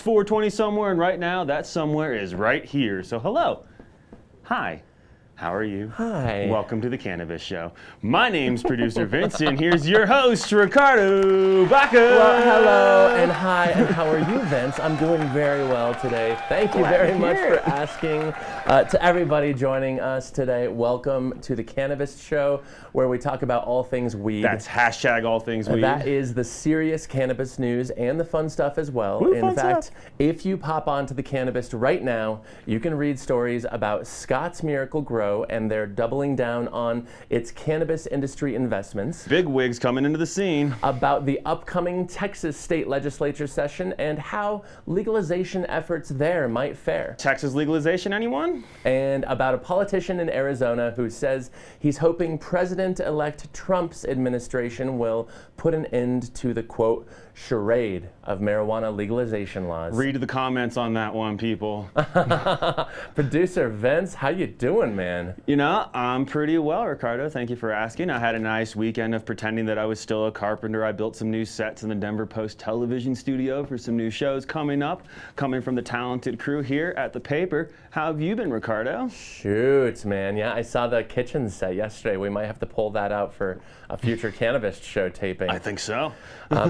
420 somewhere, and right now that somewhere is right here. So hello. Hi. How are you? Hi. Welcome to the Cannabis Show. My name's producer Vince, and here's your host, Ricardo Baca. Well, hello and hi, and how are you, Vince? I'm doing very well today. Thank you very much for asking. To everybody joining us today, welcome to the Cannabist Show, where we talk about all things weed. That's hashtag all things weed. That is the serious cannabis news and the fun stuff as well. Ooh, in fact, if you pop onto the Cannabist right now, you can read stories about Scott's Miracle Grow, and they're doubling down on its cannabis industry investments. Big wigs coming into the scene. About the upcoming Texas state legislature session and how legalization efforts there might fare. Texas legalization, anyone? And about a politician in Arizona who says he's hoping President-elect Trump's administration will put an end to the, quote, charade of marijuana legalization laws. Read the comments on that one, people. Producer Vince, how you doing, man? You know, I'm pretty well, Ricardo. Thank you for asking. I had a nice weekend of pretending that I was still a carpenter. I built some new sets in the Denver Post television studio for some new shows coming up, coming from the talented crew here at the paper. How have you been, Ricardo? Shoot, man. Yeah, I saw the kitchen set yesterday. We might have to pull that out for a future Cannabist Show taping. I think so.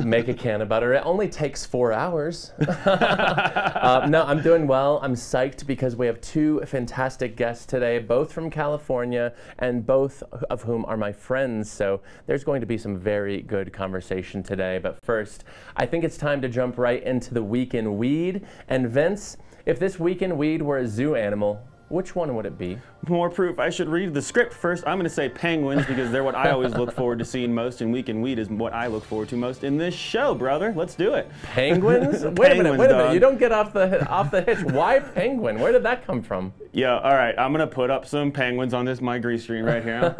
Make a can of butter. It only takes 4 hours. No, I'm doing well. I'm psyched because we have two fantastic guests today, both from California, and both of whom are my friends. So there's going to be some very good conversation today. But first, I think it's time to jump right into the week in weed. And Vince, if this week in weed were a zoo animal, which one would it be? More proof. I should read the script first. I'm going to say penguins because they're what I always look forward to seeing most, and Week in Weed is what I look forward to most in this show, brother. Let's do it. Penguins? Wait a minute. You don't get off the hitch. Why penguin? Where did that come from? Yeah, all right. I'm going to put up some penguins on this my grease screen right here.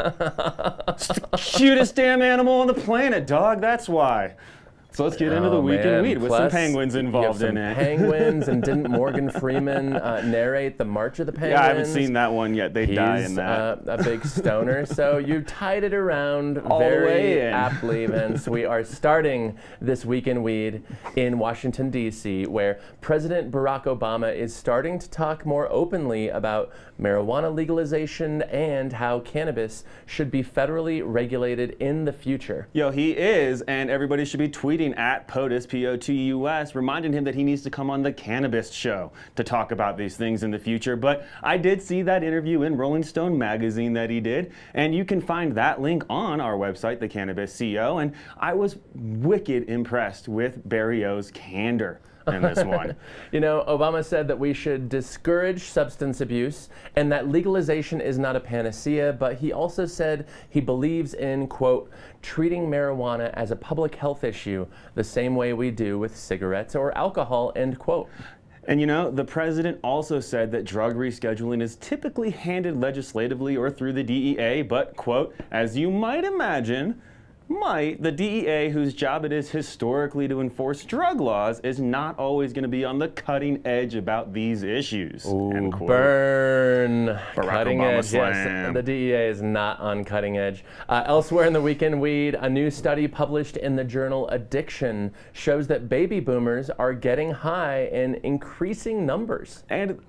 It's the cutest damn animal on the planet, dog. That's why. So let's get into the Week in Weed with some penguins involved in it. Penguins, and didn't Morgan Freeman narrate the March of the Penguins? Yeah, I haven't seen that one yet. They die in that. He's a big stoner. So you tied it around all very the way in. aptly, Vince. We are starting this Week in Weed in Washington, D.C., where President Barack Obama is starting to talk more openly about marijuana legalization and how cannabis should be federally regulated in the future. Yo, he is, and everybody should be tweeting at POTUS, P-O-T-U-S, reminding him that he needs to come on the Cannabist Show to talk about these things in the future. But I did see that interview in Rolling Stone magazine that he did, and you can find that link on our website, the Cannabis CO, and I was wicked impressed with Barry O's candor in this one. You know, Obama said that we should discourage substance abuse and that legalization is not a panacea, but he also said he believes in, quote, treating marijuana as a public health issue the same way we do with cigarettes or alcohol, end quote. And you know, the president also said that drug rescheduling is typically handled legislatively or through the DEA, but, quote, as you might imagine, the DEA, whose job it is historically to enforce drug laws, is not always going to be on the cutting edge about these issues. Ooh, burn. Barack Cutting Obama edge, slam. yes. The DEA is not on cutting edge. Elsewhere in the Week in Weed, a new study published in the journal Addiction shows that baby boomers are getting high in increasing numbers. And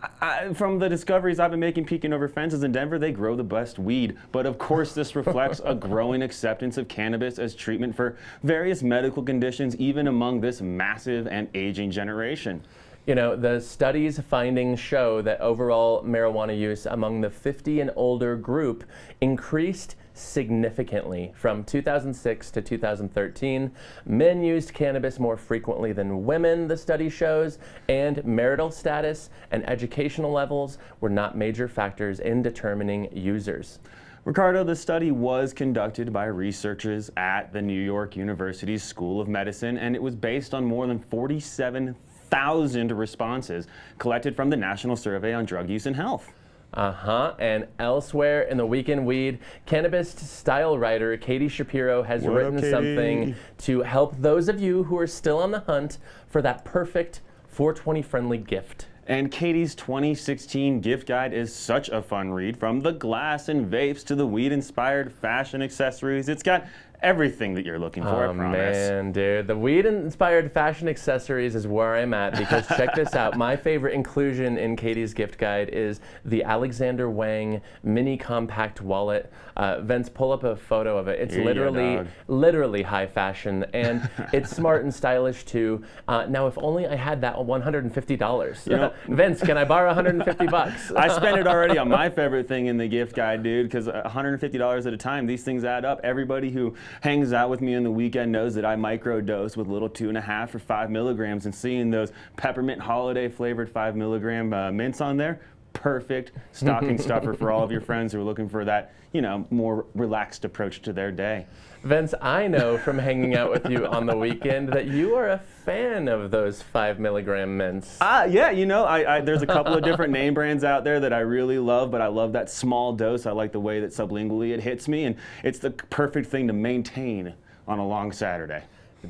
from the discoveries I've been making peeking over fences in Denver, they grow the best weed. But of course, this reflects a growing acceptance of cannabis as treatment for various medical conditions, even among this massive and aging generation. You know, the study's findings show that overall marijuana use among the 50 and older group increased significantly from 2006 to 2013. Men used cannabis more frequently than women, the study shows, and marital status and educational levels were not major factors in determining users. Ricardo, the study was conducted by researchers at the New York University School of Medicine, and it was based on more than 47,000 responses collected from the National Survey on Drug Use and Health. And elsewhere in the Week in Weed, Cannabist style writer Katie Shapiro has written something to help those of you who are still on the hunt for that perfect 420 friendly gift. And Katie's 2016 gift guide is such a fun read, from the glass and vapes to the weed-inspired fashion accessories. It's got everything that you're looking for, I promise. Man, dude, the weed-inspired fashion accessories is where I'm at, because check this out. My favorite inclusion in Katie's gift guide is the Alexander Wang mini compact wallet. Vince, pull up a photo of it. It's literally high fashion, and it's smart and stylish too. Now, if only I had that $150. You know, Vince, can I borrow 150 bucks? I spent it already on my favorite thing in the gift guide, dude, because $150 at a time, these things add up. Everybody who hangs out with me on the weekend knows that I microdose with little 2.5 or 5 milligrams, and seeing those peppermint holiday flavored 5 milligram mints on there, perfect stocking stuffer for all of your friends who are looking for that, you know, more relaxed approach to their day. Vince, I know from hanging out with you on the weekend that you are a fan of those 5 milligram mints. Yeah, you know, there's a couple of different name brands out there that I really love, but I love that small dose. I like the way that sublingually it hits me, and it's the perfect thing to maintain on a long Saturday.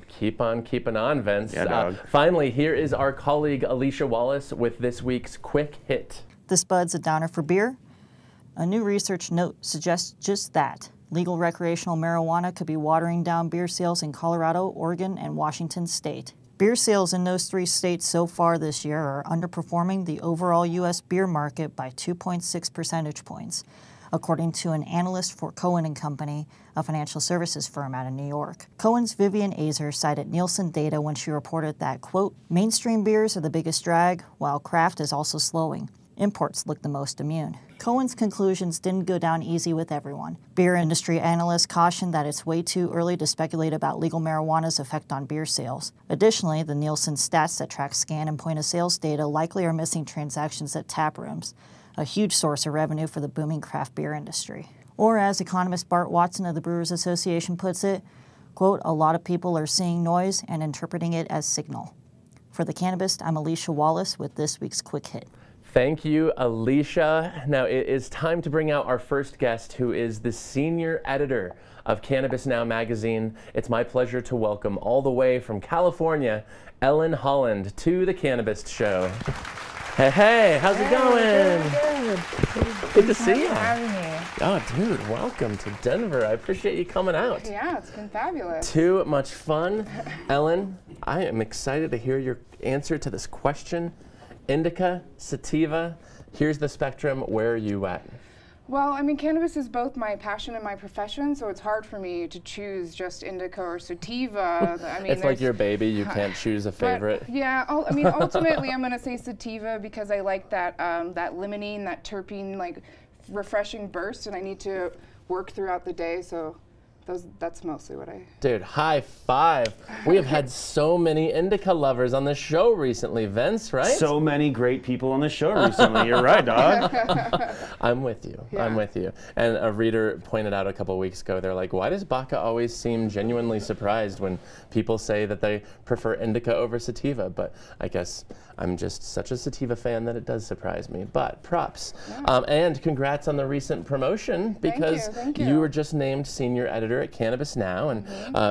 Keep on keeping on, Vince. Yeah, dog. Finally, here is our colleague Alicia Wallace with this week's Quick Hit. This bud's a downer for beer. A new research note suggests just that. Legal recreational marijuana could be watering down beer sales in Colorado, Oregon, and Washington state. Beer sales in those 3 states so far this year are underperforming the overall U.S. beer market by 2.6 percentage points, according to an analyst for Cohen & Company, a financial services firm out of New York. Cohen's Vivian Azer cited Nielsen data when she reported that, quote, mainstream beers are the biggest drag, while craft is also slowing. Imports look the most immune. Cohen's conclusions didn't go down easy with everyone. Beer industry analysts cautioned that it's way too early to speculate about legal marijuana's effect on beer sales. Additionally, the Nielsen stats that track scan and point-of-sales data likely are missing transactions at tap rooms, a huge source of revenue for the booming craft beer industry. Or as economist Bart Watson of the Brewers Association puts it, quote, a lot of people are seeing noise and interpreting it as signal. For The Cannabist, I'm Alicia Wallace with this week's Quick Hit. Thank you, Alicia. Now it is time to bring out our first guest, who is the senior editor of Cannabis Now magazine. It's my pleasure to welcome, all the way from California, Ellen Holland to the Cannabist Show. Hey, how's it going? Good to see you. Having me. Oh, dude, welcome to Denver. I appreciate you coming out. Yeah, it's been fabulous. Too much fun. Ellen, I am excited to hear your answer to this question. Indica, sativa, here's the spectrum. Where are you at? Well, I mean, cannabis is both my passion and my profession, so it's hard for me to choose just indica or sativa. I mean, it's like your baby, you can't choose a favorite. But, yeah, I mean, ultimately I'm going to say sativa because I like that, that limonene, that terpene, like refreshing burst, and I need to work throughout the day, so that's mostly what I... Dude, high five. We have had so many indica lovers on the show recently, Vince, right? So many great people on the show recently. You're right, dog. I'm with you. Yeah. I'm with you. And a reader pointed out a couple weeks ago, they're like, why does Baca always seem genuinely surprised when people say that they prefer indica over sativa? But I guess I'm just such a sativa fan that it does surprise me. But props. Yeah. And congrats on the recent promotion, because Thank you. You were just named senior editor at Cannabis Now, and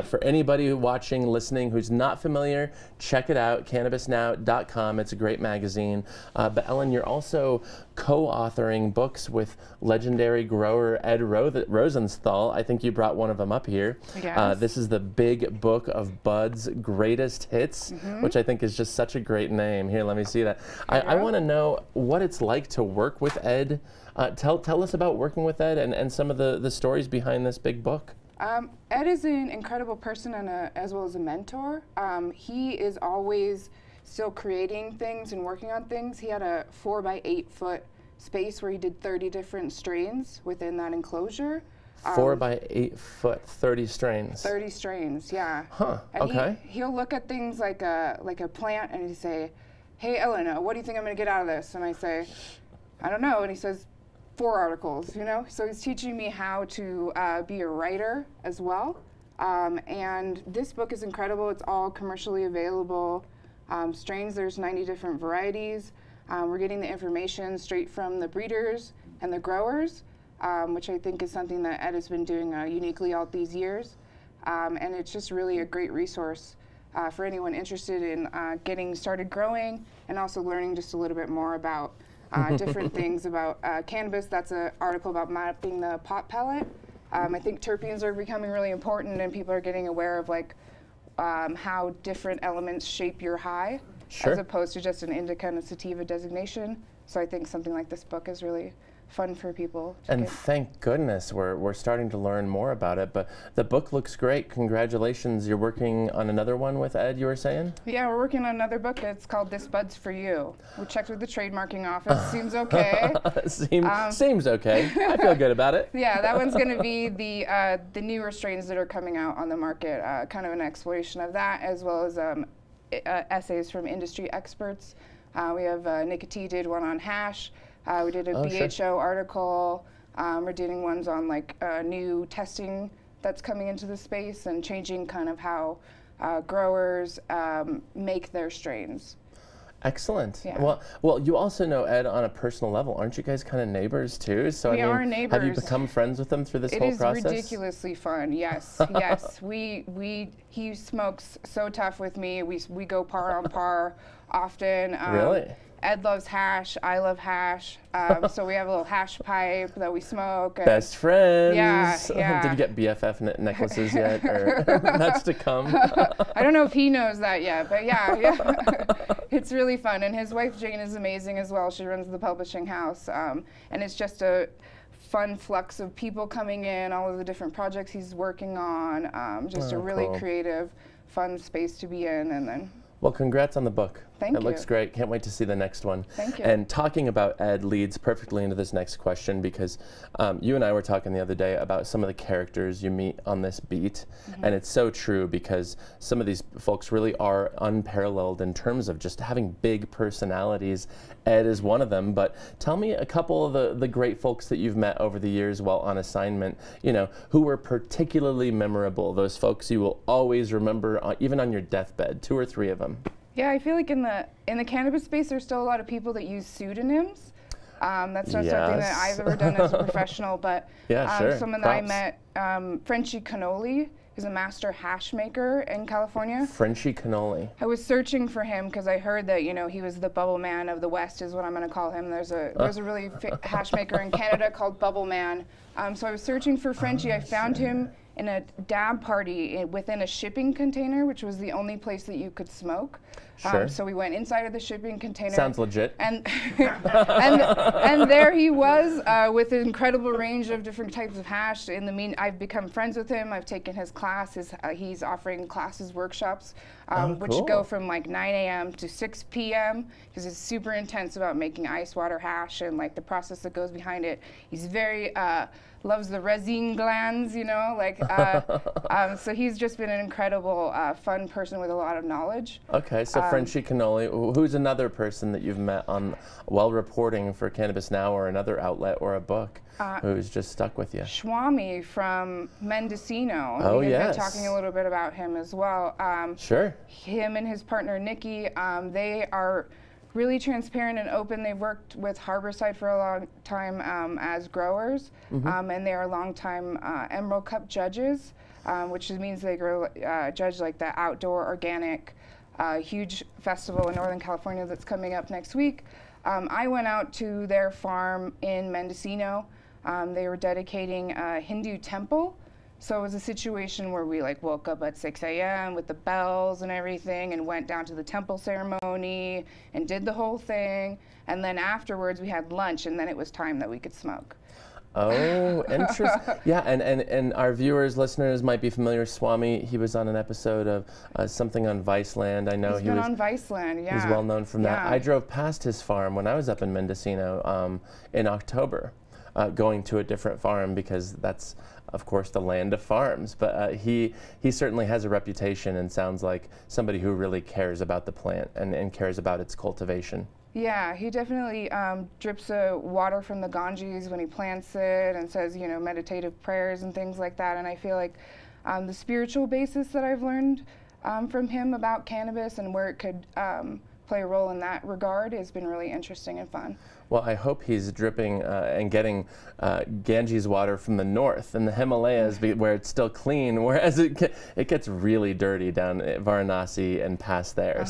for anybody watching, listening, who's not familiar, check it out, cannabisnow.com. It's a great magazine. But Ellen, you're also co-authoring books with legendary grower Ed Rosenthal. I think you brought one of them up here. Yes. This is the Big Book of Bud's Greatest Hits, which I think is just such a great name. Here, let me see that. I want to know what it's like to work with Ed. Tell us about working with Ed and some of the stories behind this big book. Ed is an incredible person and as well as a mentor. He is always still creating things and working on things. He had a 4 by 8 foot space where he did 30 different strains within that enclosure. 4 by 8 foot, 30 strains. 30 strains, yeah. Huh. And okay. He'll look at things like a plant and he'd say, "Hey, Ellen, what do you think I'm going to get out of this?" And I say, "I don't know." And he says, 4 articles, you know? So he's teaching me how to be a writer as well. And this book is incredible. It's all commercially available. Strains, there's 90 different varieties. We're getting the information straight from the breeders and the growers, which I think is something that Ed has been doing uniquely all these years. And it's just really a great resource for anyone interested in getting started growing and also learning just a little bit more about different things about cannabis. That's an article about mapping the pot pellet. I think terpenes are becoming really important, and people are getting aware of like how different elements shape your high, as opposed to just an indica and a sativa designation. So I think something like this book is really fun for people to and get. Thank goodness we're starting to learn more about it. But the book looks great. Congratulations. You're working on another one with Ed, you were saying? Yeah, we're working on another book. It's called This Bud's For You. We checked with the trademarking office. Seems okay. Seems okay. I feel good about it. Yeah, that one's going to be the newer strains that are coming out on the market, kind of an exploration of that, as well as essays from industry experts. We have Nikki T did one on hash. We did a BHO article. We're doing ones on like new testing that's coming into the space and changing kind of how growers make their strains. Excellent. Yeah. Well, you also know Ed on a personal level. Aren't you guys kind of neighbors too? So We are neighbors. Have you become friends with him through this whole process? It is ridiculously fun. Yes, yes. He smokes so tough with me. We go par on par often. Really? Ed loves hash. I love hash. So we have a little hash pipe that we smoke. And Best friends. Yeah. Did you get BFF necklaces yet? Or that's to come. I don't know if he knows that yet, but yeah. It's really fun. And his wife Jane is amazing as well. She runs the publishing house. And it's just a fun flux of people coming in, all of the different projects he's working on. Just a really creative, fun space to be in. And then. Well, congrats on the book. Thank you. It looks great. Can't wait to see the next one. Thank you. And talking about Ed leads perfectly into this next question, because you and I were talking the other day about some of the characters you meet on this beat. And it's so true, because some of these folks really are unparalleled in terms of just having big personalities. Ed is one of them. But tell me a couple of the great folks that you've met over the years while on assignment, you know, who were particularly memorable, those folks you will always remember, even on your deathbed, 2 or 3 of them. Yeah, I feel like in the cannabis space, there's still a lot of people that use pseudonyms. That's not something that I've ever done as a professional, but someone that I met, Frenchie Cannoli, is a master hash maker in California. Frenchie Cannoli. I was searching for him because I heard that, you know, he was the bubble man of the West, is what I'm going to call him. There's a really hash maker in Canada called Bubble Man. So I was searching for Frenchie. I found him in a dab party within a shipping container, which was the only place that you could smoke. So we went inside of the shipping container. Sounds legit. And and there he was with an incredible range of different types of hash. I've become friends with him. I've taken his class. He's offering classes, workshops, which go from like 9 a.m. to 6 p.m. because it's super intense about making ice water hash and like the process that goes behind it. He's very loves the resin glands, you know, like, so he's just been an incredible, fun person with a lot of knowledge. Okay, so Frenchie Cannoli, who's another person that you've met on while reporting for Cannabis Now or another outlet or a book who's just stuck with you? Swami from Mendocino. Oh, We've yes. been talking a little bit about him as well. Sure. Him and his partner, Nikki, they are really transparent and open. They've worked with Harborside for a long time as growers, and they are longtime Emerald Cup judges, which means they judge like the outdoor organic huge festival in Northern California that's coming up next week. I went out to their farm in Mendocino. They were dedicating a Hindu temple. So it was a situation where we like woke up at 6 a.m. with the bells and everything and went down to the temple ceremony and did the whole thing. And then afterwards we had lunch, and then it was time that we could smoke. Oh, interesting. Yeah, and our viewers, listeners might be familiar with Swami. He was on an episode of something on Viceland. I know He's been on Viceland, yeah. He's well known from that. Yeah. I drove past his farm when I was up in Mendocino in October, going to a different farm because that's, of course, the land of farms. But he certainly has a reputation and sounds like somebody who really cares about the plant and cares about its cultivation. Yeah, he definitely drips water from the Ganges when he plants it and says, you know, meditative prayers and things like that. And I feel like the spiritual basis that I've learned from him about cannabis and where it could play a role in that regard has been really interesting and fun. Well, I hope he's dripping and getting Ganges water from the north in the Himalayas where it's still clean, whereas it gets really dirty down at Varanasi and past there.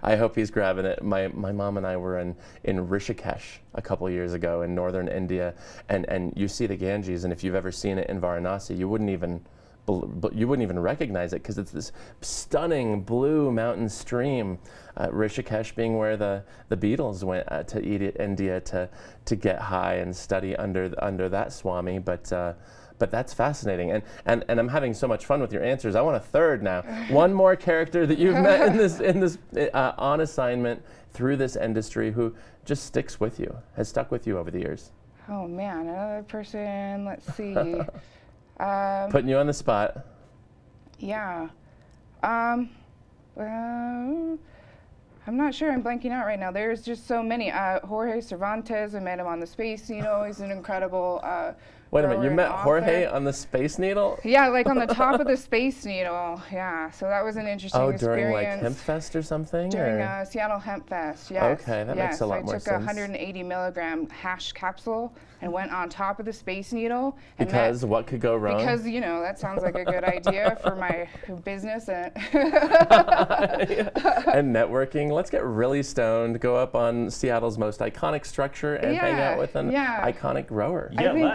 I hope he's grabbing it. My mom and I were in Rishikesh a couple years ago in northern India, and you see the Ganges, and if you've ever seen it in Varanasi, you wouldn't even recognize it because it's this stunning blue mountain stream. Rishikesh being where the Beatles went to India to get high and study under that Swami. But that's fascinating, and I'm having so much fun with your answers. I want a third now. One more character that you've met in this on assignment through this industry who just sticks with you, has stuck with you over the years. Oh man, another person. Let's see. Putting you on the spot. Yeah. I'm not sure. I'm blanking out right now. There's just so many. Jorge Cervantes, I met him on the Space Needle. He's an incredible Wait a minute, you met Jorge on the Space Needle? Yeah, like on the top of the Space Needle. Yeah, so that was an interesting experience. During like Hemp Fest or something? During Seattle Hemp Fest, yes. Okay, that makes a lot more sense. I took a 180 milligram hash capsule and went on top of the Space Needle. And because what could go wrong? Because, you know, that sounds like a good idea for my business. And networking. Let's get really stoned, go up on Seattle's most iconic structure and hang out with an iconic grower. I think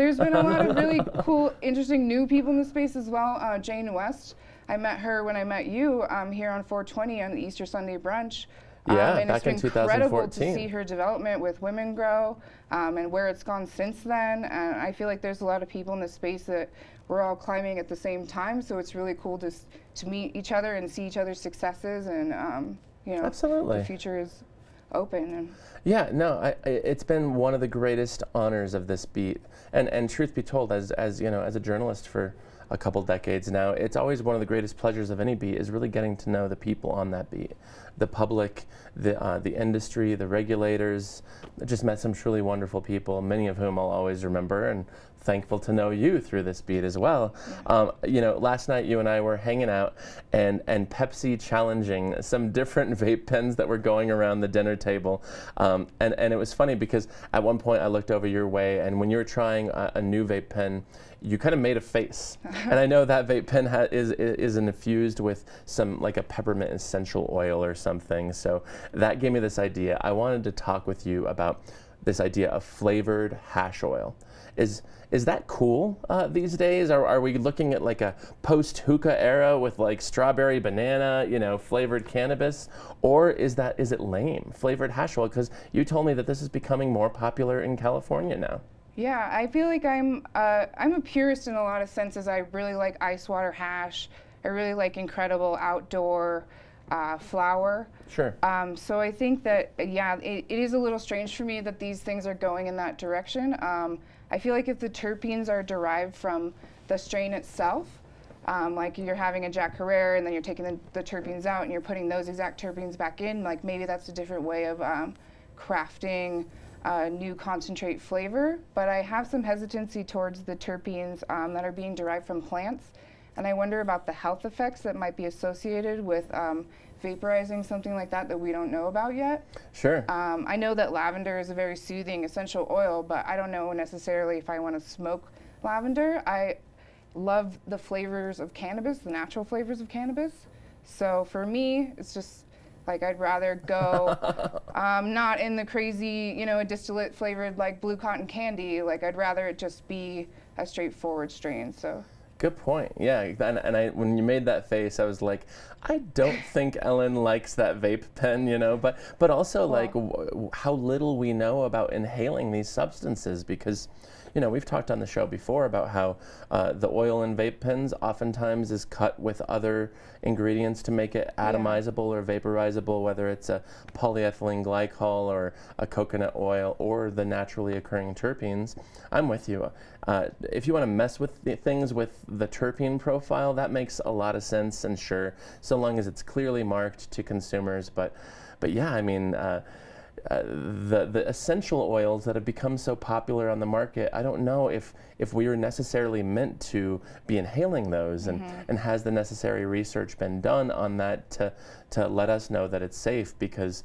there's been a lot of really cool, interesting new people in the space as well. Jane West, I met her when I met you here on 420 on the Easter Sunday brunch. And back in 2014. It's been incredible to see her development with Women Grow and where it's gone since then. And I feel like there's a lot of people in the space that we're all climbing at the same time. So it's really cool to meet each other and see each other's successes. And, you know, absolutely. The future is open. And yeah, no, it's been one of the greatest honors of this beat. And truth be told, as you know, as a journalist for a couple decades now, it's always one of the greatest pleasures of any beat is really getting to know the people on that beat, the public, the industry, the regulators. I just met some truly wonderful people, many of whom I'll always remember, and thankful to know you through this beat as well. You know, last night you and I were hanging out and Pepsi challenging some different vape pens that were going around the dinner table. And it was funny because at one point I looked over your way, and when you were trying a new vape pen, you kind of made a face. And I know that vape pen is infused with some, like a peppermint essential oil or something. So that gave me this idea. I wanted to talk with you about this idea of flavored hash oil. Is that cool these days? Are we looking at like a post-hookah era with like strawberry, banana, you know, flavored cannabis? Or is it lame, flavored hash oil? Because you told me that this is becoming more popular in California now. Yeah, I feel like I'm a purist in a lot of senses. I really like ice water hash. I really like incredible outdoor flower. Sure. So I think that, yeah, it is a little strange for me that these things are going in that direction. I feel like if the terpenes are derived from the strain itself, like you're having a Jack Herrera and then you're taking the terpenes out and you're putting those exact terpenes back in, like maybe that's a different way of crafting new concentrate flavor. But I have some hesitancy towards the terpenes that are being derived from plants. And I wonder about the health effects that might be associated with vaporizing something like that we don't know about yet. Sure. I know that lavender is a very soothing essential oil, but I don't know necessarily if I want to smoke lavender. I love the flavors of cannabis, the natural flavors of cannabis. So for me, it's just like I'd rather go not in the crazy, you know, a distillate flavored like blue cotton candy. Like I'd rather it just be a straightforward strain. So. Good point. Yeah, and when you made that face, I was like, I don't think Ellen likes that vape pen, you know, but also like how little we know about inhaling these substances, because, you know, we've talked on the show before about how the oil in vape pens oftentimes is cut with other ingredients to make it atomizable or vaporizable, whether it's a polyethylene glycol or a coconut oil or the naturally occurring terpenes. I'm with you. If you want to mess with things with the terpene profile, that makes a lot of sense, and sure, so long as it's clearly marked to consumers. But yeah, I mean, the essential oils that have become so popular on the market, I don't know if we were necessarily meant to be inhaling those, and has the necessary research been done on that to let us know that it's safe, because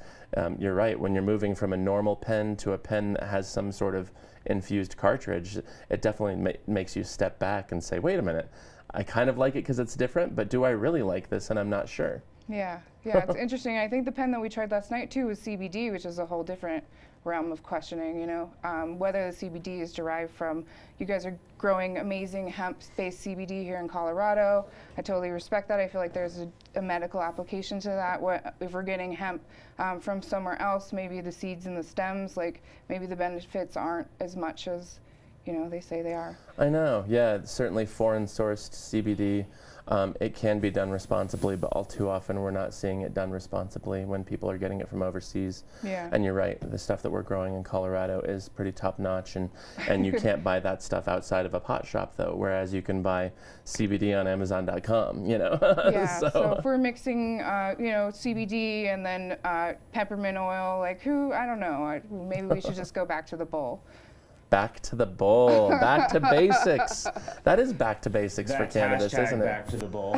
you're right, when you're moving from a normal pen to a pen that has some sort of infused cartridge, it definitely makes you step back and say, wait a minute, I kind of like it because it's different, but do I really like this? And I'm not sure. Yeah, it's interesting. I think the pen that we tried last night too was CBD, which is a whole different realm of questioning, you know, whether the CBD is derived from, you guys are growing amazing hemp-based CBD here in Colorado. I totally respect that. I feel like there's a medical application to that. If we're getting hemp from somewhere else, maybe the seeds and the stems, like maybe the benefits aren't as much as, you know, they say they are. I know, yeah, certainly foreign sourced CBD. It can be done responsibly, but all too often we're not seeing it done responsibly when people are getting it from overseas. Yeah. And you're right, the stuff that we're growing in Colorado is pretty top notch, and you can't buy that stuff outside of a pot shop though, whereas you can buy CBD on Amazon.com, you know. Yeah, so if we're mixing, you know, CBD and then peppermint oil, like I don't know, maybe we should just go back to the bowl. Back to the bowl, back to basics. That is back to basics for cannabis, isn't it? Back to the bowl.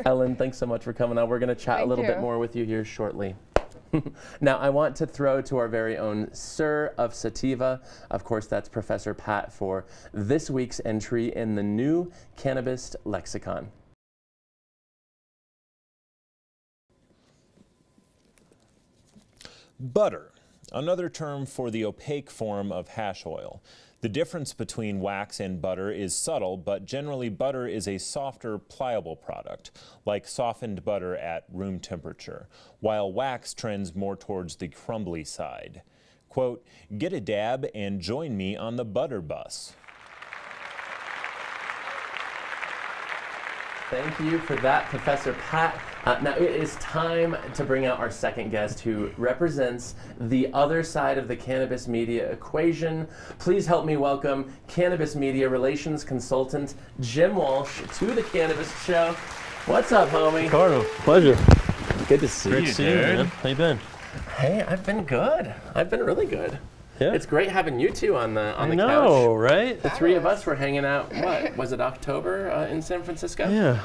Ellen, thanks so much for coming on. We're going to chat a little bit more with you here shortly. Now, I want to throw to our very own Sir of Sativa. Of course, that's Professor Pat for this week's entry in the new Cannabis Lexicon. Butter, another term for the opaque form of hash oil. The difference between wax and butter is subtle, but generally butter is a softer, pliable product, like softened butter at room temperature, while wax trends more towards the crumbly side. Quote, "Get a dab and join me on the butter bus." Thank you for that, Professor Pat. Now it is time to bring out our second guest, who represents the other side of the cannabis media equation. Please help me welcome cannabis media relations consultant Jim Walsh to the Cannabis Show. What's up, homie? Ricardo, pleasure. Good to see you, Great to see you, man. How you been? Hey, I've been good. I've been really good. Yeah. It's great having you two on the couch. No, right? The three of us were hanging out. What was it, October in San Francisco? Yeah,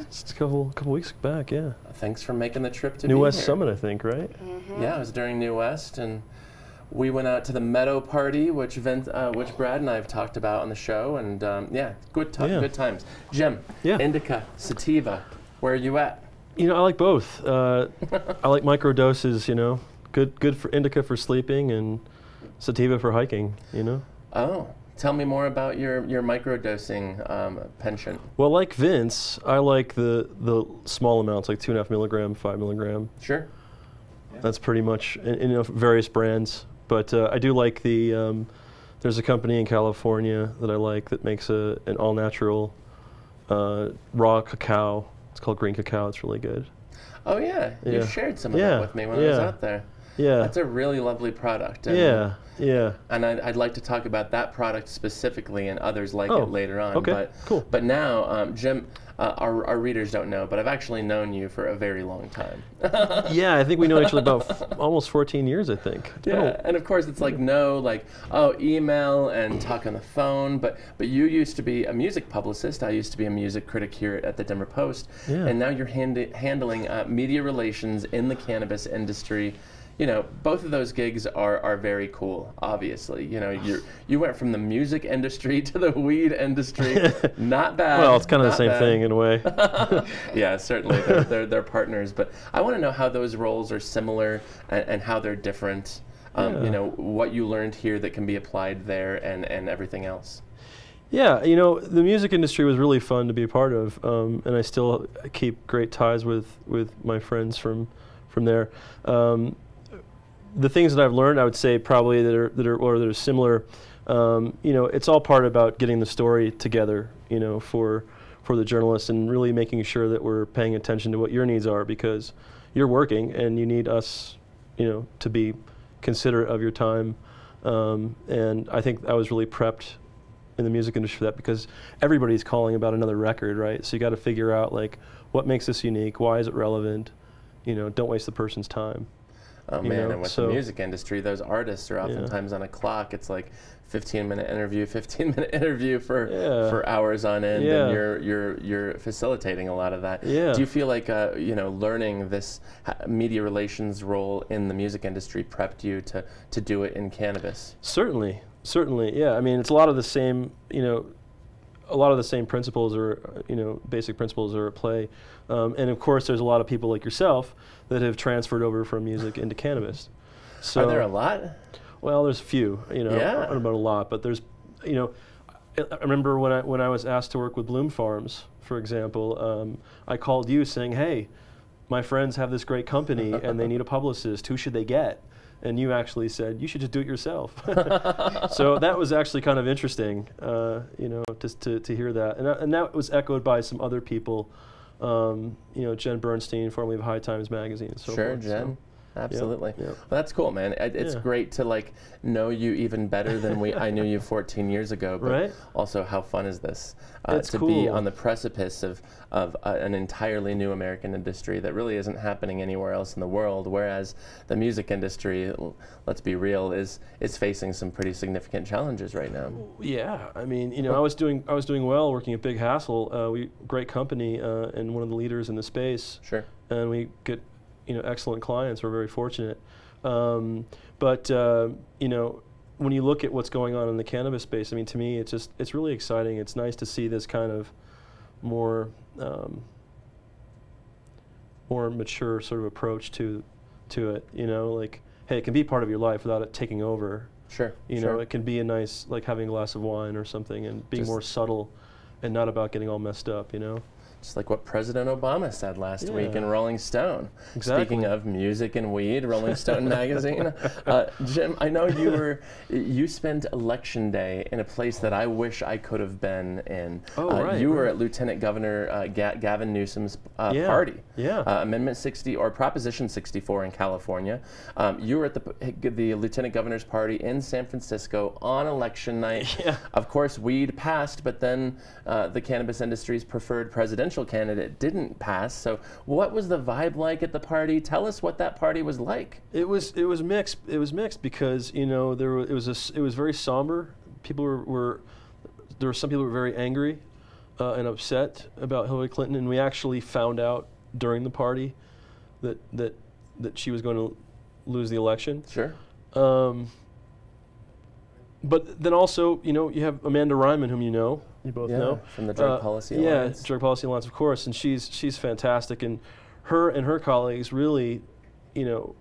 just a couple weeks back. Yeah. Thanks for making the trip to New be West here. Summit, I think, right? Yeah, it was during New West, and we went out to the Meadow Party, which Brad and I have talked about on the show, and yeah, good times. Jim, Indica, Sativa, where are you at? You know, I like both. I like micro doses. You know, good for indica for sleeping and sativa for hiking. You know. Oh, tell me more about your microdosing penchant. Well, like Vince, I like the small amounts, like 2.5 milligram, 5 milligram. Sure. That's pretty much in various brands. But I do like the. There's a company in California that I like that makes an all-natural raw cacao. It's called green cacao. It's really good. Oh yeah, you shared some of that with me when I was out there. Yeah. That's a really lovely product. And yeah. And I'd like to talk about that product specifically and others like it later on. Okay, but, cool. But now, Jim, our readers don't know, but I've actually known you for a very long time. Yeah, I think we know each other about almost 14 years, I think. Yeah, and of course it's like email and talk on the phone, but you used to be a music publicist. I used to be a music critic here at the Denver Post, and now you're handling media relations in the cannabis industry. You know, both of those gigs are very cool, obviously. You know, you went from the music industry to the weed industry. Not bad. Well, it's kind of the same thing in a way. Yeah, certainly. They're partners. But I want to know how those roles are similar and how they're different. You know, what you learned here that can be applied there and everything else. Yeah, you know, the music industry was really fun to be a part of. And I still keep great ties with my friends from there. The things that I've learned, I would say probably that are similar. You know, it's all part about getting the story together. You know, for the journalists, and really making sure that we're paying attention to what your needs are, because you're working and you need us, you know, to be considerate of your time. And I think I was really prepped in the music industry for that, because everybody's calling about another record, right? So you got to figure out like what makes this unique, why is it relevant? You know, don't waste the person's time. Oh man, and with the music industry, those artists are oftentimes on a clock. It's like 15-minute interview, 15-minute interview for hours on end, and you're facilitating a lot of that. Yeah. Do you feel like you know, learning this media relations role in the music industry prepped you to do it in cannabis? Certainly, yeah. I mean, it's a lot of the same, you know, a lot of the same principles, or you know, basic principles are at play, and of course, there's a lot of people like yourself that have transferred over from music into cannabis. So, are there a lot? Well, there's a few, you know, I don't know about a lot, but there's, you know, I remember when I was asked to work with Bloom Farms, for example, I called you saying, hey, my friends have this great company and they need a publicist. Who should they get? And you actually said, you should just do it yourself. So that was actually kind of interesting, you know, just to hear that. And that was echoed by some other people, you know, Jen Bernstein, formerly of High Times Magazine, and so forth. Jen. So. Absolutely. Yep. Well, that's cool, man. It's great to like know you even better than I knew you 14 years ago. But also, how fun is this to be on the precipice of an entirely new American industry that really isn't happening anywhere else in the world, whereas the music industry, let's be real, is facing some pretty significant challenges right now. Yeah, I mean, you know, I was doing well working at Big Hassle. Great company and one of the leaders in the space. Sure. And we get, you know, excellent clients. We're very fortunate. But you know, when you look at what's going on in the cannabis space, I mean, to me, it's really exciting. It's nice to see this kind of more mature sort of approach to it. You know, like, hey, it can be part of your life without it taking over. Sure. You know, it can be a nice, like having a glass of wine or something, and being more subtle, and not about getting all messed up. You know. Just like what President Obama said last week in Rolling Stone. Exactly. Speaking of music and weed, Rolling Stone magazine. Jim, I know you spent Election Day in a place that I wish I could have been in. You were at Lieutenant Governor Gavin Newsom's party. Amendment 60 or Proposition 64 in California. You were at the Lieutenant Governor's party in San Francisco on election night. Of course, weed passed, but then the cannabis industry's preferred presidential candidate didn't pass. So what was the vibe like at the party? Tell us what that party was like. It was mixed. It was mixed because, you know, it was very somber. People there were some people who were very angry and upset about Hillary Clinton, and we actually found out during the party that she was going to lose the election. Sure. But then also, you know, you have Amanda Ryman, whom you both know. From the Drug Policy Alliance. Yeah, Drug Policy Alliance, of course, and she's fantastic, and her colleagues really, you know,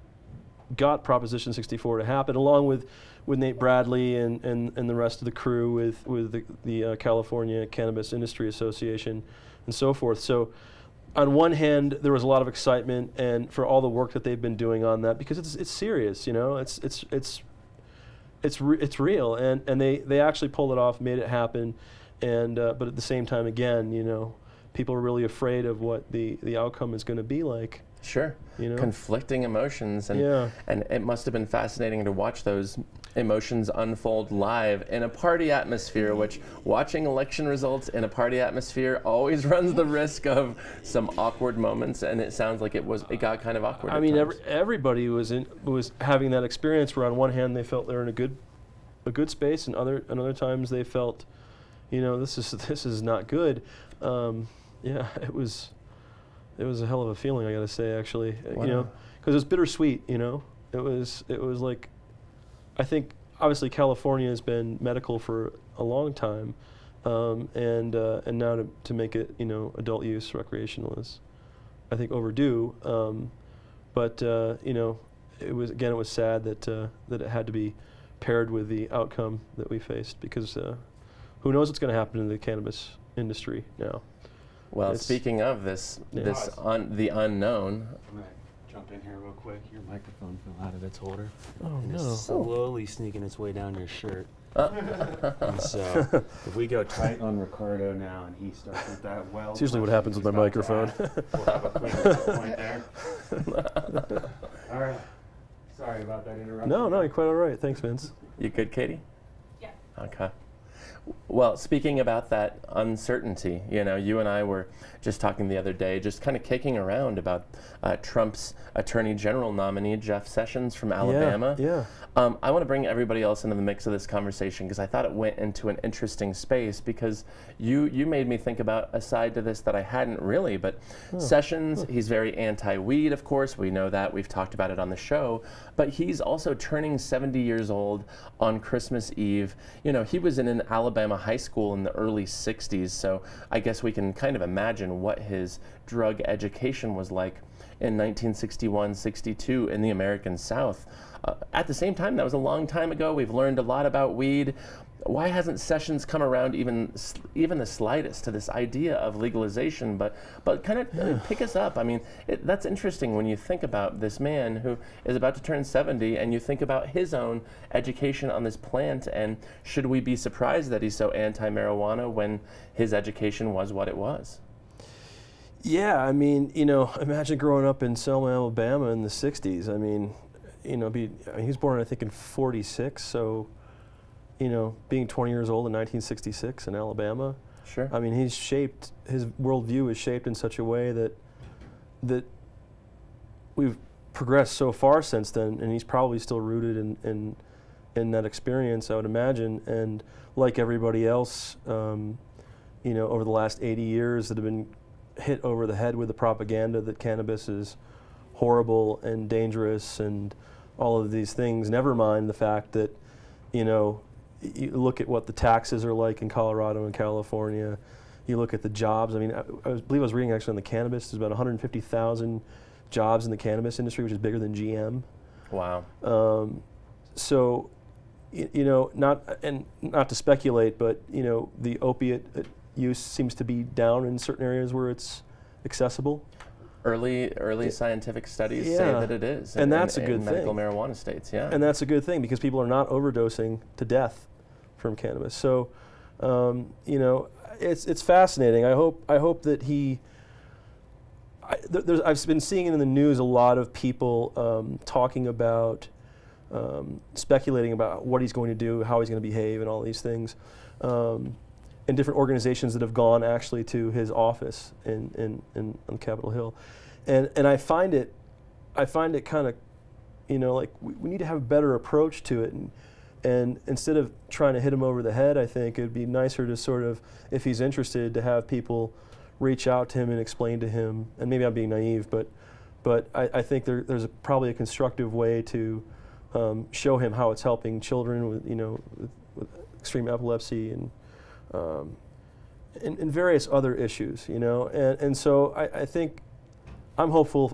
got Proposition 64 to happen, along with Nate Bradley and the rest of the crew with the California Cannabis Industry Association and so forth. So on one hand, there was a lot of excitement and for all the work that they've been doing on that, because it's serious, you know, it's real, and they actually pulled it off, made it happen, and but at the same time, again, you know, people are really afraid of what the outcome is going to be like. Sure. You know? Conflicting emotions, and it must have been fascinating to watch those emotions unfold live in a party atmosphere, which watching election results in a party atmosphere always runs the risk of some awkward moments, and it sounds like it got kind of awkward. I mean, everybody was having that experience where on one hand they felt they're in a good space, and other times they felt, you know, this is not good. It was a hell of a feeling, I got to say, actually. Wow. You know, because it was bittersweet. You know, it was like, I think obviously California has been medical for a long time, and now to make it, you know, adult use recreational is, I think, overdue. But you know, it was sad that it had to be paired with the outcome that we faced, because who knows what's going to happen in the cannabis industry now. Well, speaking of the unknown. I'm going to jump in here real quick. Your microphone fell out of its holder. Oh, and no. It's slowly sneaking its way down your shirt. And so if we go tight on Ricardo now and he starts with that well. It's usually what happens with my microphone. We'll have a quick point there. All right. Sorry about that interruption. No, you're quite all right. Thanks, Vince. You good, Katie? Yeah. Okay. Well, speaking about that uncertainty, you know, you and I were just talking the other day, just kind of kicking around about Trump's Attorney General nominee, Jeff Sessions from Alabama. Yeah. I want to bring everybody else into the mix of this conversation because I thought it went into an interesting space because you made me think about a side to this that I hadn't really, but Sessions, he's very anti-weed, of course. We know that. We've talked about it on the show. But he's also turning 70 years old on Christmas Eve. You know, he was in an Alabama high school in the early 60s, so I guess we can kind of imagine what his drug education was like in 1961, 62 in the American South. At the same time, that was a long time ago. We've learned a lot about weed. Why hasn't Sessions come around even the slightest to this idea of legalization? But kind of pick us up. I mean, that's interesting when you think about this man who is about to turn 70, and you think about his own education on this plant. And should we be surprised that he's so anti-marijuana when his education was what it was? Yeah, I mean, you know, imagine growing up in Selma, Alabama in the 60s. I mean, you know, he was born, I think, in 46, so, you know, being 20 years old in 1966 in Alabama. Sure. I mean, his worldview is shaped in such a way that we've progressed so far since then, and he's probably still rooted in that experience, I would imagine. And like everybody else, you know, over the last 80 years that have been hit over the head with the propaganda that cannabis is horrible and dangerous and all of these things, never mind the fact that, you know, you look at what the taxes are like in Colorado and California, you look at the jobs. I mean, I believe I was reading actually on the cannabis, there's about 150,000 jobs in the cannabis industry, which is bigger than GM. Wow. So, you know, not to speculate, but, you know, the opiate use seems to be down in certain areas where it's accessible. Early scientific studies say that it is, and that's a good in medical thing. marijuana states, yeah. And that's a good thing because people are not overdosing to death from cannabis. So, you know, it's fascinating. I hope that I've been seeing in the news a lot of people talking about, speculating about what he's going to do, how he's going to behave, and all these things. And different organizations that have gone actually to his office on Capitol Hill, and I find it kind of, you know, like we need to have a better approach to it, and instead of trying to hit him over the head, I think it'd be nicer to sort of, if he's interested, to have people reach out to him and explain to him. And maybe I'm being naive, but I think there's probably a constructive way to show him how it's helping children with, you know, with extreme epilepsy and various other issues, you know, and so I think I'm hopeful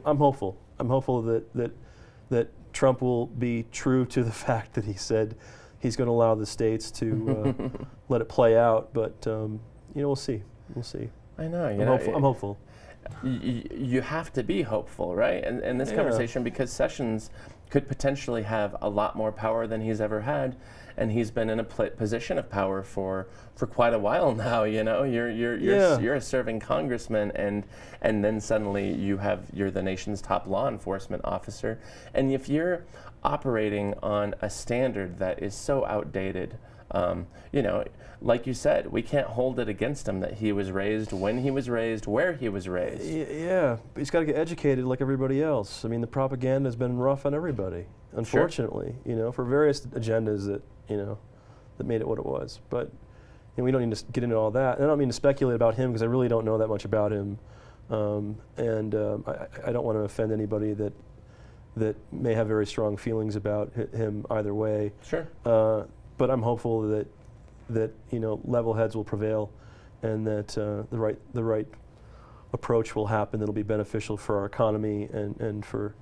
that Trump will be true to the fact that he said he's going to allow the states to let it play out, but you know, we'll see. I know. I'm hopeful. You have to be hopeful, right? And this conversation, because Sessions could potentially have a lot more power than he's ever had, and he's been in a position of power for quite a while now. You know, you're a serving congressman, and then suddenly you're the nation's top law enforcement officer, and if you're operating on a standard that is so outdated, you know, like you said, we can't hold it against him that he was raised when he was raised, where he was raised. Yeah, but he's got to get educated like everybody else. I mean, the propaganda has been rough on everybody, unfortunately, you know, for various agendas that, you know, that made it what it was. But, you know, we don't need to get into all that. And I don't mean to speculate about him because I really don't know that much about him. I don't want to offend anybody that may have very strong feelings about him either way. Sure. But I'm hopeful that you know, level heads will prevail, and that the right approach will happen that'll be beneficial for our economy and for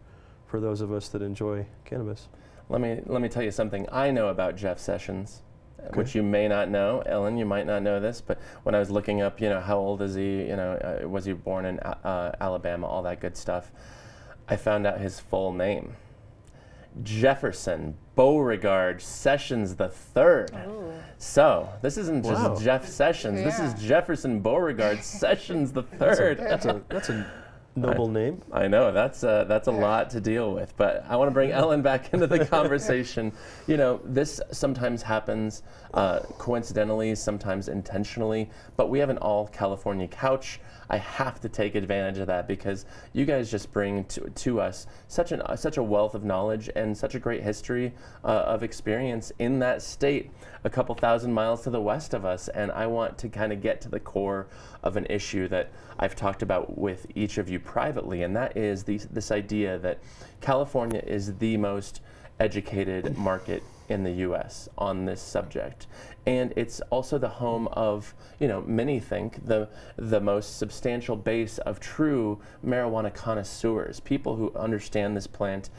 those of us that enjoy cannabis. Let me tell you something I know about Jeff Sessions, which you may not know. Ellen, you might not know this, but when I was looking up, you know, how old is he? You know, was he born in Alabama? All that good stuff. I found out his full name. Jefferson Beauregard Sessions III. Oh. So this isn't just Jeff Sessions. Yeah. This is Jefferson Beauregard Sessions III. That's a noble name. I know, that's a lot to deal with, but I want to bring Ellen back into the conversation. You know, this sometimes happens coincidentally, sometimes intentionally, but we have an all California couch. I have to take advantage of that because you guys just bring to us such a wealth of knowledge and such a great history of experience in that state, a couple thousand miles to the west of us. And I want to kind of get to the core of an issue that I've talked about with each of you privately, and that is this idea that California is the most educated market in the U.S. on this subject. And it's also the home of, you know, many think the most substantial base of true marijuana connoisseurs, people who understand this plant,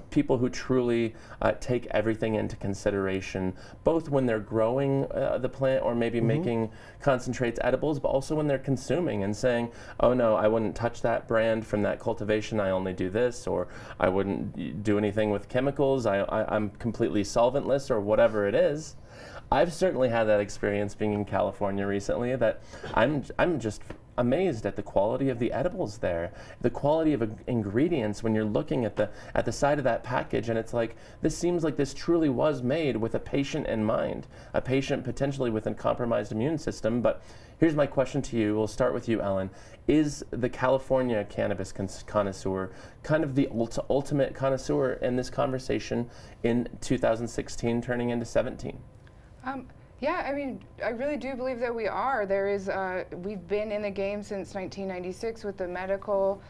people who truly take everything into consideration, both when they're growing the plant or maybe making concentrates, edibles, but also when they're consuming and saying, oh no, I wouldn't touch that brand from that cultivation, I only do this, or I wouldn't do anything with chemicals, I'm completely solventless, or whatever it is. I've certainly had that experience being in California recently, that I'm just amazed at the quality of the edibles there, the quality of ingredients when you're looking at the side of that package, and it's like, this seems like this truly was made with a patient in mind, a patient potentially with a compromised immune system. But here's my question to you. We'll start with you, Ellen. Is the California cannabis connoisseur kind of the ultimate connoisseur in this conversation in 2016 turning into 17? Yeah, I mean, I really do believe that we are. We've been in the game since 1996 with the medical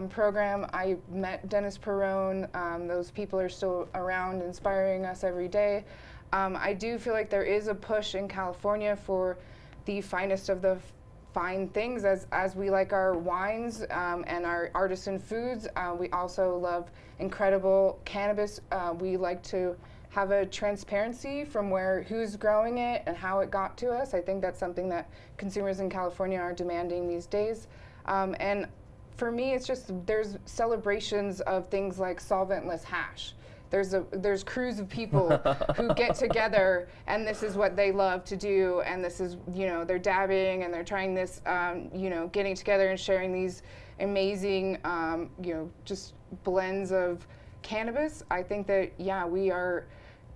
program. I met Dennis Perrone. Those people are still around, inspiring us every day. I do feel like there is a push in California for the finest of the fine things, as we like our wines and our artisan foods. We also love incredible cannabis. We like to have a transparency from who's growing it and how it got to us. I think that's something that consumers in California are demanding these days. And for me, it's just, there's celebrations of things like solventless hash. There's crews of people who get together, and this is what they love to do, and this is, you know, they're dabbing and they're trying this, you know, getting together and sharing these amazing, you know, just blends of cannabis. I think that, yeah, we are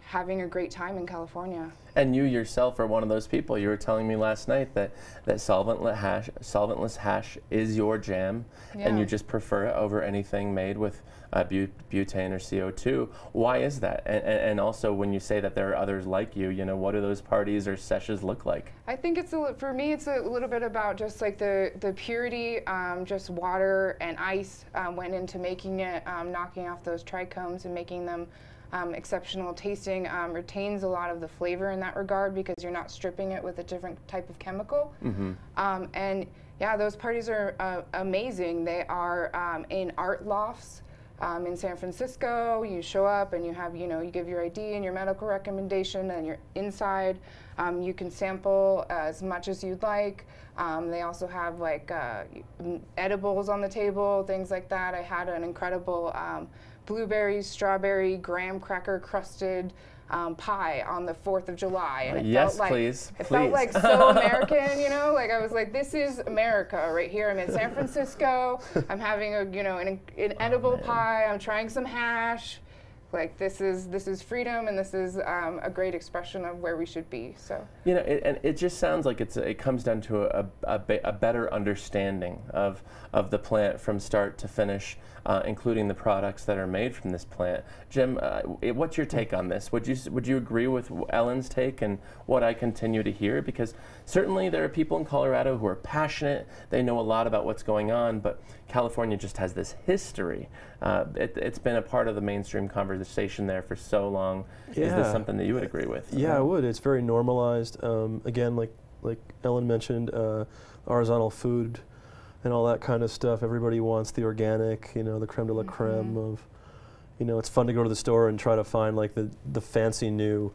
having a great time in California. And you yourself are one of those people. You were telling me last night that solventless hash is your jam, and you just prefer it over anything made with butane or CO2. Why is that? And also, when you say that there are others like you, you know, what do those parties or sessions look like? I think for me, it's a little bit about just like the purity. Just water and ice went into making it, knocking off those trichomes and making them exceptional tasting. Retains a lot of the flavor in that regard because you're not stripping it with a different type of chemical. And yeah, those parties are amazing. They are in art lofts in San Francisco. You show up and you have, you know, you give your ID and your medical recommendation, and you're inside. You can sample as much as you'd like. They also have like edibles on the table, things like that. I had an incredible blueberry, strawberry, graham cracker crusted pie on the 4th of July. And yes, please. It felt like so American, you know, like I was like, this is America right here. I'm in San Francisco. I'm having an edible pie. I'm trying some hash. Like this is freedom, and this is a great expression of where we should be. So you know, and it just sounds like it comes down to a better understanding of the plant from start to finish, including the products that are made from this plant. Jim, what's your take on this? Would you agree with Ellen's take and what I continue to hear? Because certainly there are people in Colorado who are passionate. They know a lot about what's going on, but California just has this history. It's been a part of the mainstream conversation there for so long. Yeah. Is this something that you would agree with? Yeah, I would. It's very normalized. Again, like Ellen mentioned, horizontal food and all that kind of stuff. Everybody wants the organic, you know, the creme de la creme of, you know, it's fun to go to the store and try to find like the fancy new,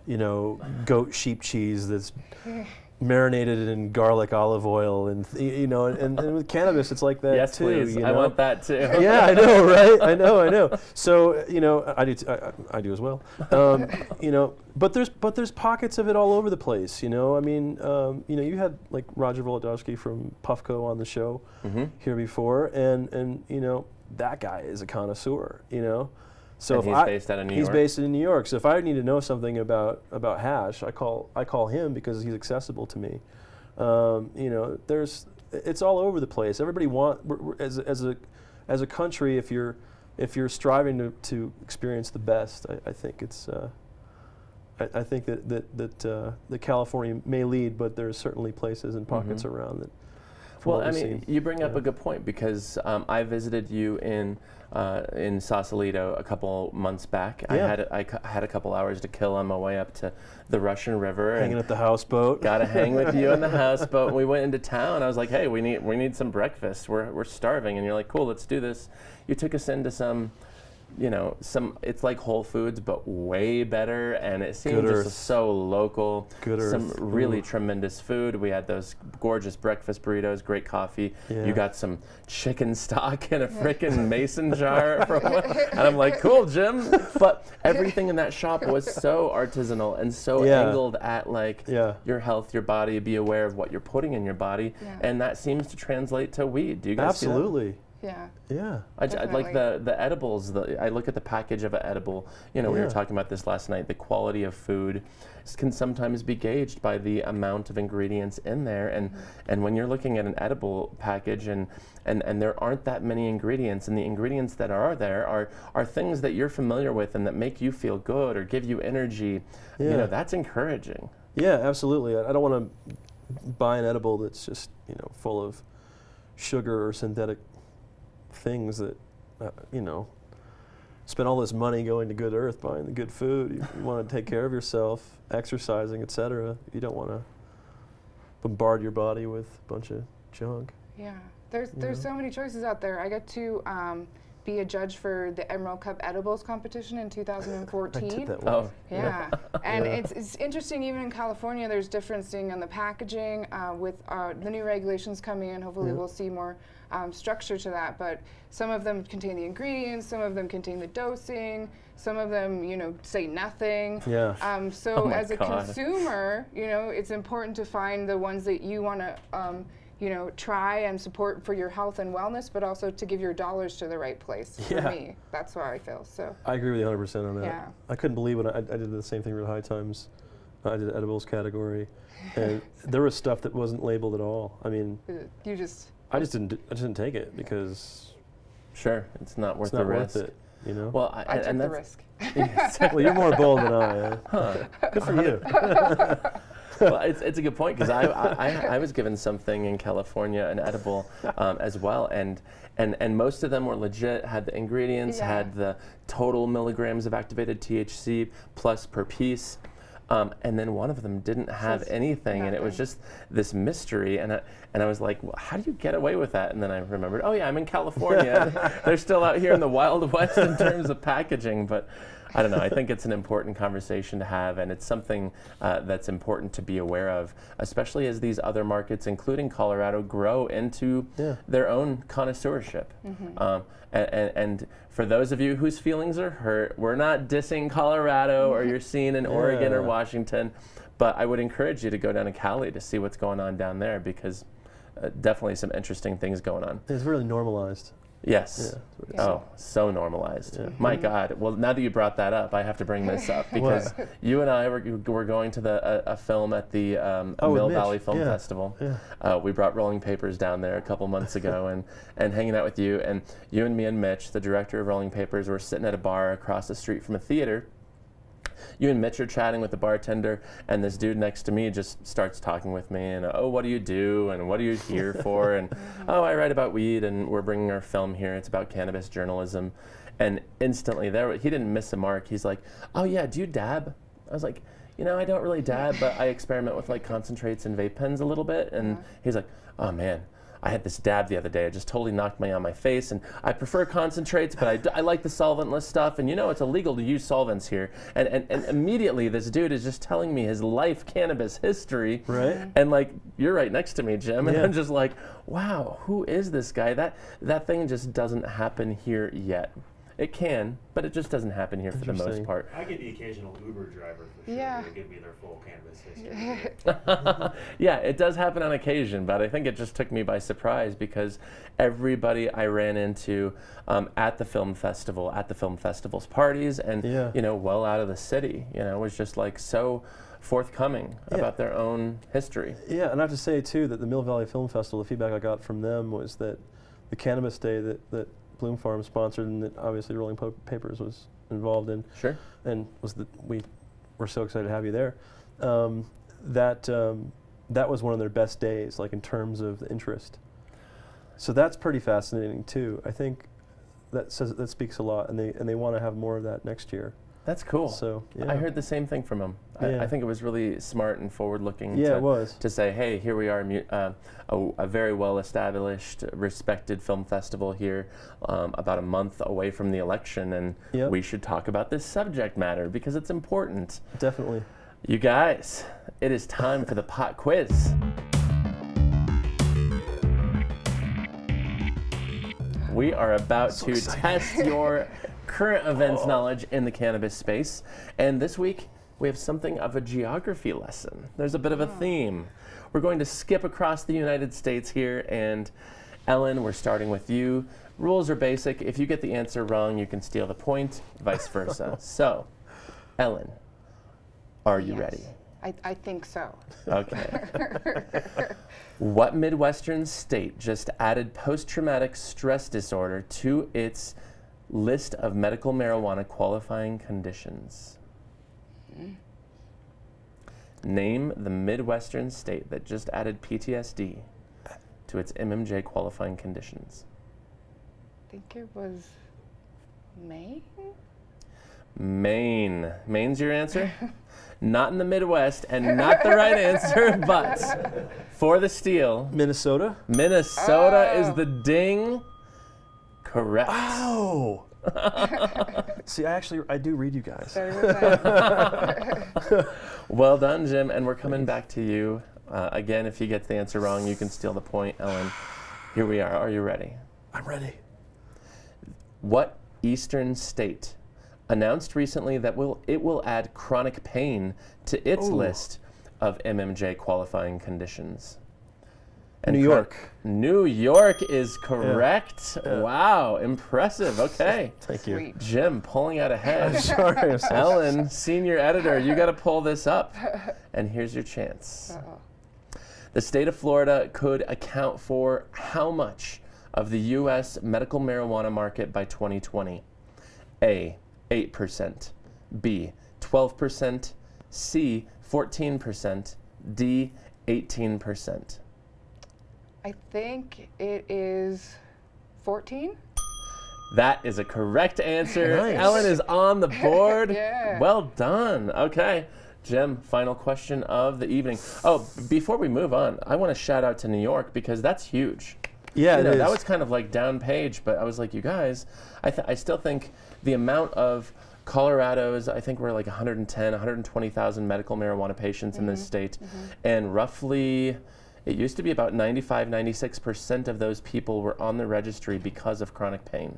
you know, goat sheep cheese that's marinated in garlic, olive oil, and you know, and with cannabis, it's like that yes, too. please. You know? I want that too. Yeah, I know, right? I know. So you know, I do as well. You know, but there's pockets of it all over the place. You know, I mean, you know, you had like Roger Volodowski from Puffco on the show here before, and you know, that guy is a connoisseur. You know. So and if he's based out of New York? He's based in New York. So if I need to know something about hash, I call him because he's accessible to me. You know, it's all over the place. Everybody as a country, if you're striving to experience the best, I think it's I think that California may lead, but there's certainly places and pockets around that. Well, I mean, you bring up a good point because I visited you in Sausalito a couple months back. Yeah. I had a couple hours to kill on my way up to the Russian River. Hanging at the houseboat. Got to hang with you on the houseboat. We went into town. I was like, hey, we need some breakfast. We're starving. And you're like, cool, let's do this. You took us into some, you know, it's like Whole Foods, but way better, and it seemed just so local. Some really tremendous food. We had those gorgeous breakfast burritos, great coffee. Yeah. You got some chicken stock in a frickin' mason jar, and I'm like, cool, Jim. But everything in that shop was so artisanal and so angled at like your health, your body, be aware of what you're putting in your body, and that seems to translate to weed. Do you guys see that? Absolutely. Yeah. Yeah. I like the edibles. I look at the package of an edible. You know, we were talking about this last night. The quality of food can sometimes be gauged by the amount of ingredients in there. And when you're looking at an edible package and there aren't that many ingredients, and the ingredients that are there are things that you're familiar with and that make you feel good or give you energy, you know, that's encouraging. Yeah, absolutely. I don't want to buy an edible that's just, you know, full of sugar or synthetic things that, you know, spend all this money going to Good Earth, buying the good food. You want to take care of yourself, exercising, etc. You don't want to bombard your body with a bunch of junk. Yeah, there's so many choices out there. I got to be a judge for the Emerald Cup Edibles competition in 2014. I did that one. Yeah, and it's interesting. Even in California, there's differencing on the packaging with the new regulations coming in. Hopefully, we'll see more structure to that. But some of them contain the ingredients, some of them contain the dosing, some of them, you know, say nothing. Yeah. So as a consumer, you know, it's important to find the ones that you want to, you know, try and support for your health and wellness, but also to give your dollars to the right place. For me, that's how I feel. So I agree with you 100% on that. Yeah. I couldn't believe when I did the same thing with High Times. I did the edibles category, and there was stuff that wasn't labeled at all. I mean, I just didn't take it because it's not worth it's not the risk. worth it. You know. Well, I took the risk. Well, you're more bold than I. Good for you. Well, it's a good point because I was given something in California, an edible as well, and most of them were legit, had the ingredients, had the total milligrams of activated THC plus per piece. And then one of them didn't have anything, and it was just this mystery. And I was like, well, how do you get away with that? And then I remembered, oh yeah, I'm in California. They're still out here in the Wild West in terms of packaging. But I don't know. I think it's an important conversation to have, and it's something that's important to be aware of, especially as these other markets, including Colorado, grow into their own connoisseurship. And for those of you whose feelings are hurt, we're not dissing Colorado or you're seeing in Oregon or Washington, but I would encourage you to go down to Cali to see what's going on down there, because definitely some interesting things going on. It's really normalized. Yes. Oh, so normalized. My God. Well, now that you brought that up, I have to bring this up because you and I were going to a film at the Mill Valley Film Festival. We brought Rolling Papers down there a couple months ago and hanging out with you. And you and me and Mitch, the director of Rolling Papers, were sitting at a bar across the street from a theater. You and Mitch are chatting with the bartender, and this dude next to me just starts talking with me, and oh, what do you do, and what are you here for, and oh, I write about weed, and we're bringing our film here. It's about cannabis journalism. And instantly, he didn't miss a mark. He's like, oh yeah, do you dab? I was like, you know, I don't really dab, but I experiment with like concentrates and vape pens a little bit. And he's like, oh man, I had this dab the other day. It just totally knocked me on my face. And I prefer concentrates, but I like the solventless stuff. And you know, it's illegal to use solvents here. And immediately this dude is just telling me his life cannabis history. Right. And like, you're right next to me, Jim. And Yeah. I'm just like, wow, who is this guy? That thing just doesn't happen here yet. It can, but it just doesn't happen here for the most part. I get the occasional Uber driver for sure. Yeah. They give me their full cannabis history. Yeah, it does happen on occasion, but I think it just took me by surprise because everybody I ran into at the film festival, at the film festival's parties, and Yeah. you know, well out of the city, you know, was just like so forthcoming about their own history. Yeah, and I have to say too that the Mill Valley Film Festival, the feedback I got from them was that the Cannabis Day that Bloom Farm sponsored and that obviously Rolling Papers was involved in, Sure. and we were so excited to have you there. That was one of their best days, like in terms of the interest. So that's pretty fascinating too. I think that speaks a lot, and they want to have more of that next year. That's cool. So yeah. I heard the same thing from him. Yeah. I think it was really smart and forward-looking. Yeah, it was. To say, hey, here we are, a very well-established, respected film festival here, about a month away from the election, and Yep. we should talk about this subject matter because it's important. Definitely. You guys, it is time for the pot quiz. We are about to test your current events knowledge in the cannabis space, and this week we have something of a geography lesson. There's a bit of a theme. We're going to skip across the United States here, and Ellen, we're starting with you. Rules are basic. If you get the answer wrong, you can steal the point, vice versa. So, Ellen, are you ready? I think so. Okay. What Midwestern state just added post-traumatic stress disorder to its list of medical marijuana qualifying conditions? Name the Midwestern state that just added PTSD to its MMJ qualifying conditions. I think it was Maine? Maine. Maine's your answer? Not in the Midwest, and not the right answer, but for the steal, Minnesota? Minnesota is the ding. Correct. Oh! See, I do read you guys. 30%. Well done, Jim, and we're coming back to you. Again, if you get the answer wrong, you can steal the point. Ellen, here we are. Are you ready? I'm ready. What eastern state announced recently that it will add chronic pain to its list of MMJ qualifying conditions? And New York. New York is correct. Yeah. Wow, impressive. Okay. Thank you. Sweet. Jim pulling out ahead. Sorry, I'm so Ellen, senior editor, you got to pull this up. And here's your chance. Uh-oh. The state of Florida could account for how much of the U.S. medical marijuana market by 2020? A, 8%, B, 12%, C, 14%, D, 18%. I think it is 14? That is a correct answer. Nice. Ellen is on the board. Yeah. Well done. Okay. Jim, final question of the evening. Oh, before we move on, I want to shout out to New York because that's huge. Yeah, You know, it is. that was kind of like down page, but I was like, you guys, I still think the amount of Colorado's, I think we're like 110, 120,000 medical marijuana patients in this state, and roughly, it used to be about 95, 96% of those people were on the registry because of chronic pain.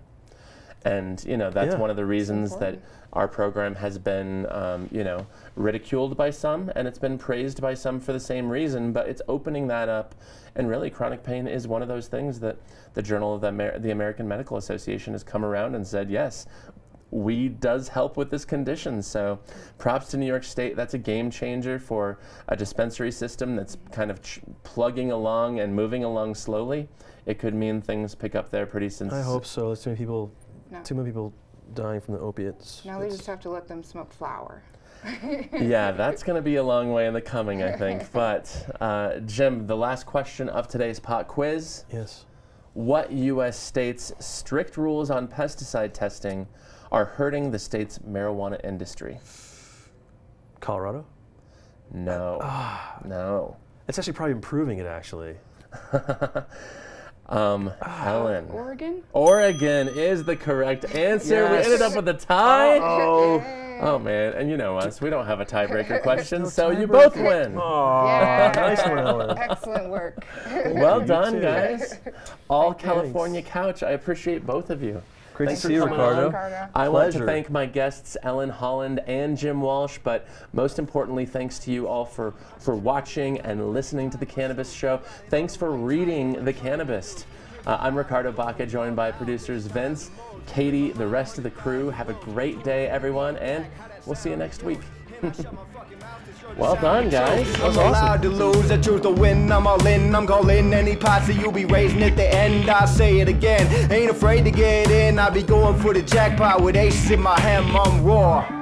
And, you know, that's Yeah. one of the reasons that important. our program has been, you know, ridiculed by some, and it's been praised by some for the same reason, but it's opening that up. And really, chronic pain is one of those things that the Journal of the American Medical Association has come around and said, yes, weed does help with this condition. So props to New York State. That's a game changer for a dispensary system that's kind of plugging along and moving along slowly. It could mean things pick up there pretty soon. I hope so. There's too many people, No. too many people dying from the opiates. Now they just have to let them smoke flower. Yeah, that's going to be a long way in the coming, I think. But Jim, the last question of today's pot quiz. Yes. What U.S. state's strict rules on pesticide testing are hurting the state's marijuana industry? Colorado? No. No. It's actually probably improving it, actually. Helen. Oregon? Oregon is the correct answer. Yes. We ended up with a tie. Oh. Oh man, and you know us, we don't have a tiebreaker question, so you both win. Aw, nice one, Ellen. Excellent work. Well done, too. guys. All California Couch. I appreciate both of you. Great Thanks to for see you, coming Ricardo. on. Ricardo. I want to Pleasure. thank my guests, Ellen Holland and Jim Walsh, but most importantly, thanks to you all for watching and listening to The Cannabis Show. Thanks for reading The Cannabist. I'm Ricardo Baca, joined by producers Vince, Katie, the rest of the crew. Have a great day, everyone, and we'll see you next week. Well done, guys. That was I'm awesome. allowed to lose, I choose to win. I'm all in, I'm calling any posse you'll be raising at the end. I say it again, ain't afraid to get in. I be going for the jackpot with aces in my hand, I'm raw.